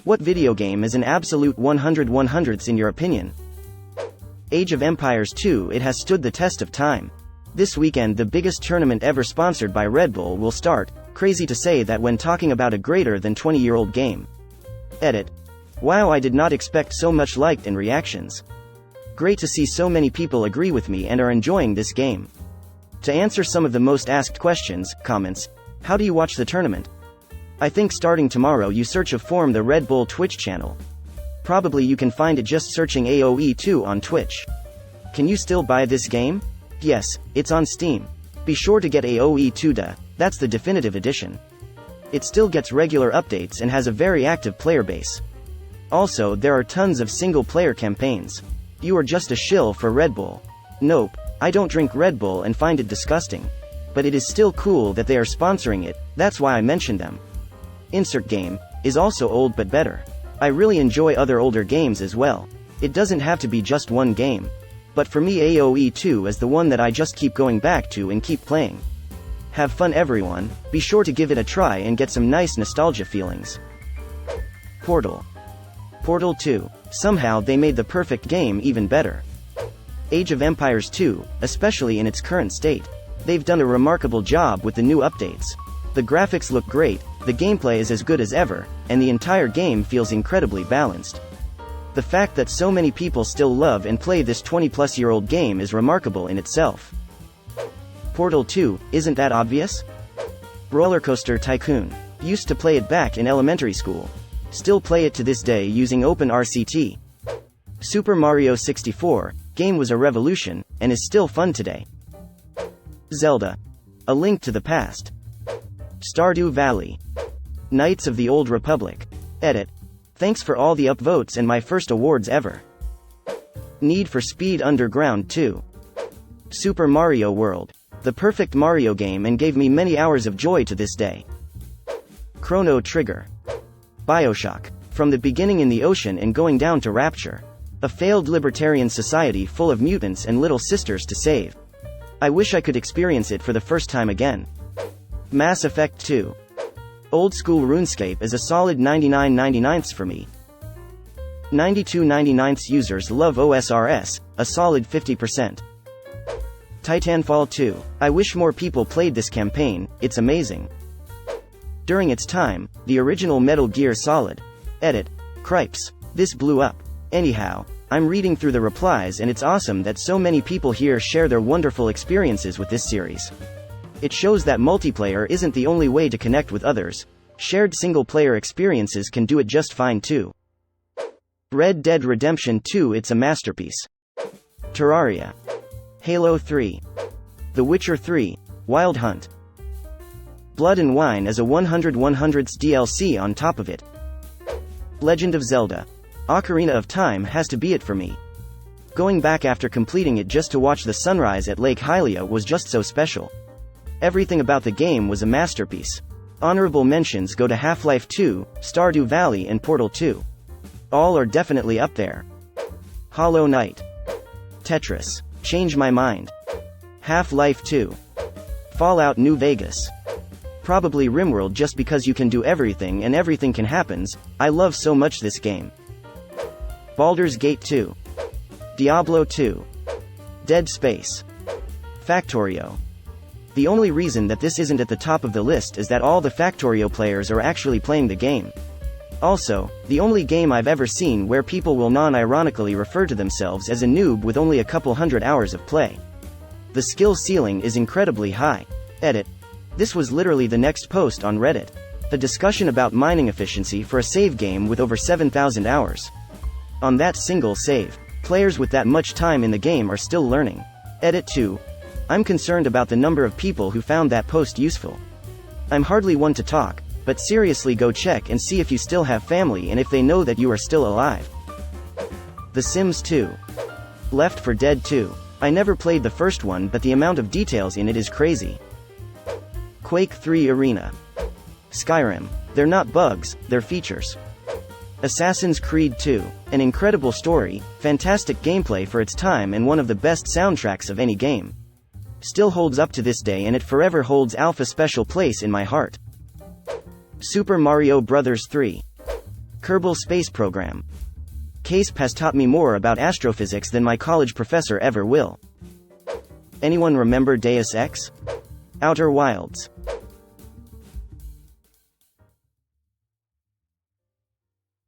What video game is an absolute 100/100ths in your opinion? Age of Empires 2. It has stood the test of time. This weekend the biggest tournament ever sponsored by Red Bull will start. Crazy to say that when talking about a greater than 20-year-old game. Edit. Wow, I did not expect so much liked and reactions. Great to see so many people agree with me and are enjoying this game. To answer some of the most asked questions, comments. How do you watch the tournament? I think starting tomorrow you search of form the Red Bull Twitch channel. Probably you can find it just searching AOE 2 on Twitch. Can you still buy this game? Yes, it's on Steam. Be sure to get AOE 2 that's the definitive edition. It still gets regular updates and has a very active player base. Also, there are tons of single-player campaigns. You are just a shill for Red Bull. Nope, I don't drink Red Bull and find it disgusting. But it is still cool that they are sponsoring it, that's why I mentioned them. Insert game is also old but better. I really enjoy other older games as well. It doesn't have to be just one game. But for me AOE 2 is the one that I just keep going back to and keep playing. Have fun everyone, be sure to give it a try and get some nice nostalgia feelings. Portal 2. Somehow they made the perfect game even better. Age of Empires 2, especially in its current state. They've done a remarkable job with the new updates. The graphics look great, the gameplay is as good as ever, and the entire game feels incredibly balanced. The fact that so many people still love and play this 20-plus-year-old game is remarkable in itself. Portal 2, isn't that obvious? Rollercoaster Tycoon. Used to play it back in elementary school. Still play it to this day using OpenRCT. Super Mario 64, game was a revolution, and is still fun today. Zelda. A Link to the Past. Stardew Valley. Knights of the Old Republic. Edit. Thanks for all the upvotes and my first awards ever. Need for Speed Underground 2. Super Mario World. The perfect Mario game and gave me many hours of joy to this day. Chrono Trigger. BioShock. From the beginning in the ocean and going down to Rapture. A failed libertarian society full of mutants and little sisters to save. I wish I could experience it for the first time again. Mass Effect 2. Old school RuneScape is a solid 99/99ths for me. 92/99ths users love OSRS, a solid 50%. Titanfall 2. I wish more people played this campaign, it's amazing. During its time, the original Metal Gear Solid. Edit. Cripes. This blew up. Anyhow, I'm reading through the replies and it's awesome that so many people here share their wonderful experiences with this series. It shows that multiplayer isn't the only way to connect with others. Shared single-player experiences can do it just fine too. Red Dead Redemption 2. It's a masterpiece. Terraria. Halo 3. The Witcher 3. Wild Hunt. Blood and Wine as a 100/100ths DLC on top of it. Legend of Zelda. Ocarina of Time has to be it for me. Going back after completing it just to watch the sunrise at Lake Hylia was just so special. Everything about the game was a masterpiece. Honorable mentions go to Half-Life 2, Stardew Valley and Portal 2. All are definitely up there. Hollow Knight. Tetris. Change my mind. Half-Life 2. Fallout New Vegas. Probably RimWorld just because you can do everything and everything can happens. I love so much this game. Baldur's Gate 2. Diablo 2. Dead Space. Factorio. The only reason that this isn't at the top of the list is that all the Factorio players are actually playing the game. Also, the only game I've ever seen where people will non-ironically refer to themselves as a noob with only a couple hundred hours of play. The skill ceiling is incredibly high. Edit. This was literally the next post on Reddit. A discussion about mining efficiency for a save game with over 7,000 hours. On that single save, players with that much time in the game are still learning. Edit 2. I'm concerned about the number of people who found that post useful. I'm hardly one to talk, but seriously go check and see if you still have family and if they know that you are still alive. The Sims 2. Left 4 Dead 2. I never played the first one but the amount of details in it is crazy. Quake 3 Arena. Skyrim. They're not bugs, they're features. Assassin's Creed 2. An incredible story, fantastic gameplay for its time and one of the best soundtracks of any game. Still holds up to this day and it forever holds alpha special place in my heart. Super Mario Bros. 3. Kerbal Space Program. CASP has taught me more about astrophysics than my college professor ever will. Anyone remember Deus Ex? Outer Wilds.